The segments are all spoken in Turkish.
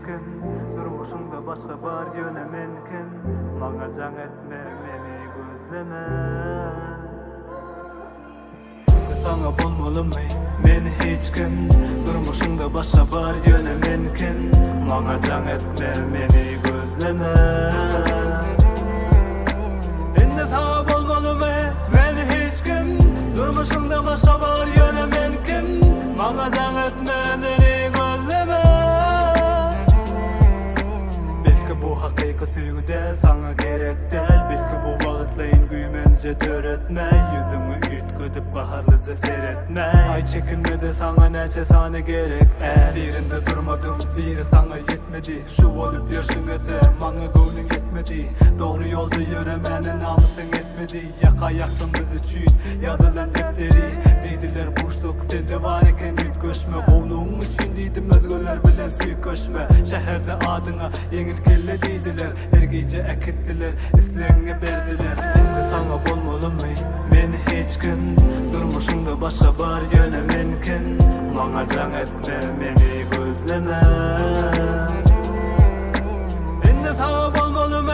kim, durmuşunda başka bar yöne mümkün. Bana can etme, beni gözleme. Sana bulmalı mı? Beni hiç kim, durmuşunda başka bar yöne mümkün. Bana can etme, beni gözleme. Şimdi sana bulmalı mı? Beni hiç kim, durmuşunda başka bar yöne mümkün. Bana can etme, beni gözleme. Belki bu hakiki sevgi değil, sana gerek değil. Belki bu bağıtlayın güymence töretme. Yüzümü ütködüp kaharlıca seyretme. Ay çekilmedi sana neçe sana gerek. Birinde durmadım, biri sana yetmedi. Şu olup yaşınıdı, bana gönlün yetmedi. Doğru yolda yürümenin namusun etmedi. Yaka yaksın biz için yazılan defteri. Dediler boşluk sende var iken üt göçme. Onun için dedim özgürler bilen suyu köşme. Şehirde adına yengil kelle dediler. Her gece ekittiler, islenge verdiler. Şimdi sana bulmalı mı? Beni hiç kim, durmuşunda başka bar yöne mümkün. Bana can etme, beni gözleme. Şimdi sana bulmalı mı?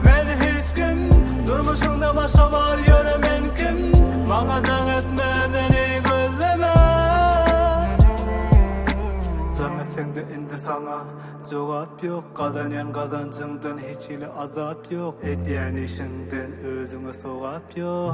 Beni hiç kim, durmuşunda başka bar yöne mümkün. Bana can etme, beni gözleme. Can etsen de indi sana cevap yok. Kazanyan kazancından hiç ile azap yok. Ediyen işinden özüme soğap yok.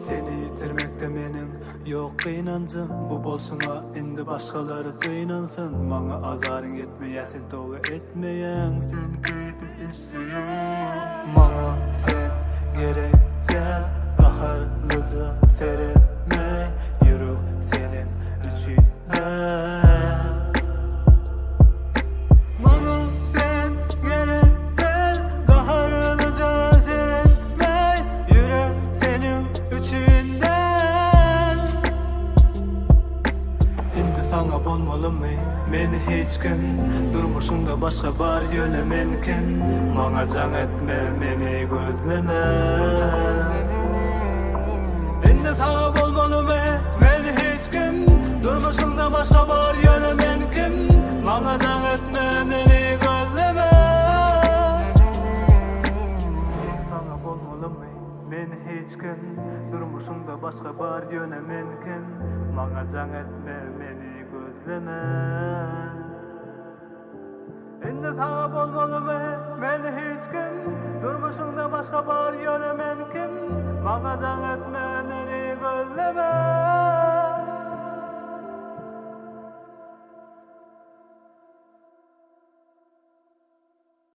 Seni yitirmekte benim yok inancım. Bu bolsuna indi başkaları kıynansın. Bana azarın yetmeyesin doğru etmeyen. Sen keyfi istiyorsun. Bana sen gerek gel. Kaharlıca seyretme. Yürü senin içinde. Bana sen gerek gel. Kaharlıca seyretme. Yürü senin içinde. Şimdi sana bulmalı mı? Beni hiç kim, durmuşunda başka bar yöne mümkün. Bana can etme, beni gözleme. Şimdi sana bulmalı mı? Beni hiç kim, durmuşunda başka bar yöne mümkün. Bana can etme, beni gözleme. Sana bulmalı mı? Beni hiç kim, durmuşunda başka bar yöne mümkün. Bana can etme, beni gözleme. Şimdi sana bulmalı mı? Beni hiç kim, durmuşunda başka bar yöne mümkün. Bana can etme, beni gözleme.